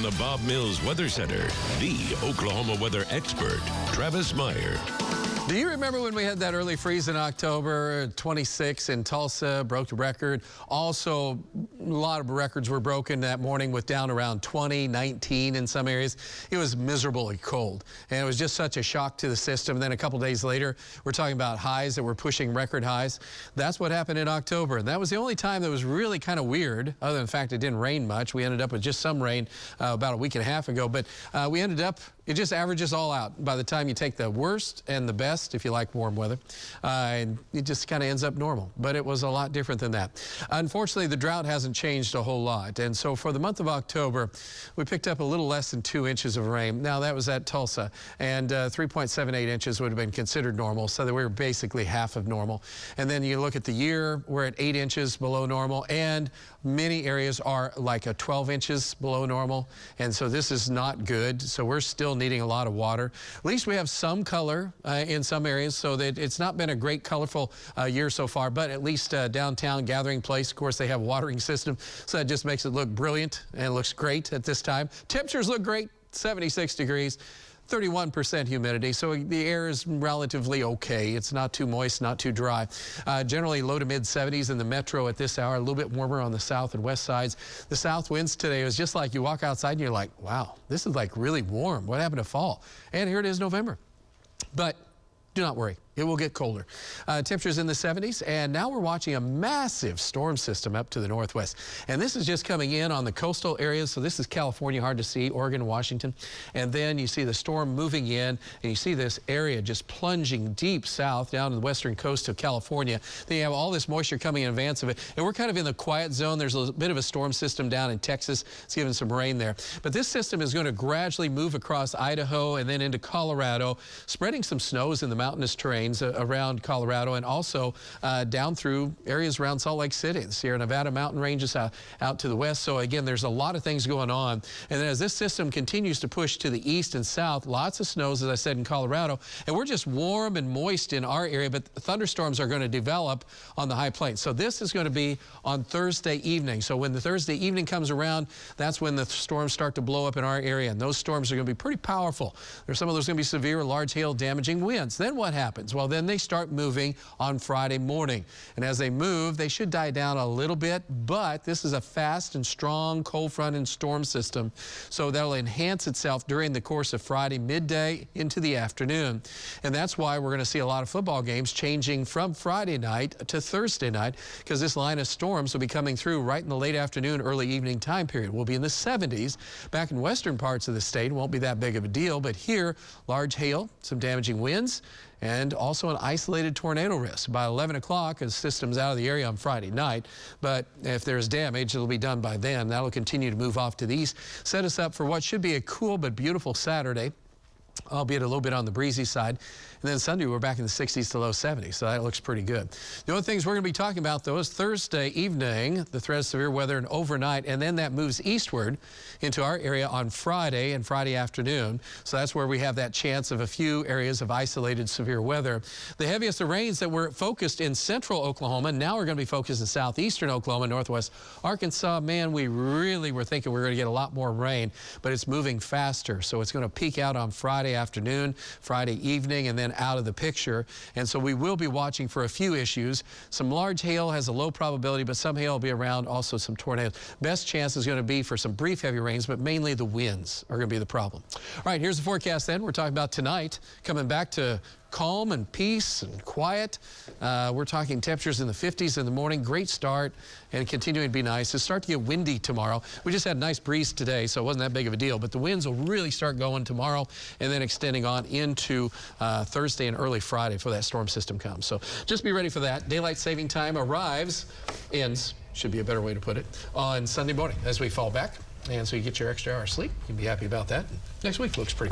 the Bob Mills Weather Center, the Oklahoma weather expert, Travis Meyer. Do you remember when we had that early freeze in October? 26 in Tulsa, broke the record. Also, a lot of records were broken that morning with down around 20, 19 in some areas. It was miserably cold, and it was just such a shock to the system. And then a couple days later, we're talking about highs that were pushing record highs. That's what happened in October. And that was the only time that was really kind of weird, other than the fact it didn't rain much. We ended up with just some rain about a week and a half ago, but we ended up, it just averages all out. By the time you take the worst and the best, if you like warm weather, and it just kind of ends up normal. But it was a lot different than that. Unfortunately, the drought hasn't changed a whole lot. And so for the month of October, we picked up a little less than 2 inches of rain. Now, that was at Tulsa, and 3.78 inches would have been considered normal, so that we were basically half of normal. And then you look at the year, we're at 8 inches below normal, and many areas are like 12 inches below normal. And so this is not good. So we're still needing a lot of water. At least we have some color in some areas, so that it's not been a great colorful year so far, but at least downtown Gathering Place, of course, they have a watering system, so that just makes it look brilliant and looks great at this time. Temperatures look great, 76 degrees. 31% humidity, so the air is relatively okay. It's not too moist, not too dry. Generally low to mid 70s in the metro at this hour, a little bit warmer on the south and west sides. The south winds today was just like you walk outside and you're like, wow, this is like really warm. What happened to fall? And here it is, November. But do not worry, it will get colder. Temperatures in the 70s, and now we're watching a massive storm system up to the northwest. And this is just coming in on the coastal areas, so this is California, hard to see, Oregon, Washington. And then you see the storm moving in, and you see this area just plunging deep south down to the western coast of California. Then you have all this moisture coming in advance of it, and we're kind of in the quiet zone. There's a bit of a storm system down in Texas. It's giving some rain there. But this system is going to gradually move across Idaho and then into Colorado, spreading some snows in the mountainous terrains around Colorado, and also down through areas around Salt Lake City. The Sierra Nevada mountain ranges out to the west. So again, there's a lot of things going on. And then as this system continues to push to the east and south, lots of snows, as I said, in Colorado. And we're just warm and moist in our area, but thunderstorms are going to develop on the high plains. So this is going to be on Thursday evening. So when the Thursday evening comes around, that's when the storms start to blow up in our area. And those storms are going to be pretty powerful. There's some of those going to be severe, large hail damaging winds. Then what happens? Well, then they start moving on Friday morning. And as they move, they should die down a little bit, but this is a fast and strong cold front and storm system. So that'll enhance itself during the course of Friday midday into the afternoon. And that's why we're going to see a lot of football games changing from Friday night to Thursday night, because this line of storms will be coming through right in the late afternoon, early evening time period. We'll be in the 70s. Back in western parts of the state, it won't be that big of a deal, but here, large hail, some damaging winds, and also an isolated tornado risk. By 11 o'clock, the system's out of the area on Friday night, but if there's damage, it'll be done by then. That'll continue to move off to the east, set us up for what should be a cool but beautiful Saturday, albeit a little bit on the breezy side. And then Sunday, we're back in the 60s to low 70s, so that looks pretty good. The only things we're going to be talking about, though, is Thursday evening, the threat of severe weather, and overnight, and then that moves eastward into our area on Friday and Friday afternoon. So that's where we have that chance of a few areas of isolated severe weather. The heaviest of rains that were focused in central Oklahoma, now we're going to be focused in southeastern Oklahoma, northwest Arkansas. Man, we really were thinking we were going to get a lot more rain, but it's moving faster. So it's going to peak out on Friday afternoon, Friday evening, and then out of the picture. And so we will be watching for a few issues. Some large hail has a low probability, but some hail will be around, also some tornadoes. Best chance is going to be for some brief heavy rains, but mainly the winds are going to be the problem. All right, here's the forecast then. We're talking about tonight, coming back to calm and peace and quiet. We're talking temperatures in the 50s in the morning. Great start, and continuing to be nice. It'll start to get windy tomorrow. We just had a nice breeze today, so it wasn't that big of a deal, but the winds will really start going tomorrow and then extending on into Thursday and early Friday before that storm system comes. So just be ready for that. Daylight saving time ends, should be a better way to put it, on Sunday morning as we fall back. And so you get your extra hour of sleep. You can be happy about that. Next week looks pretty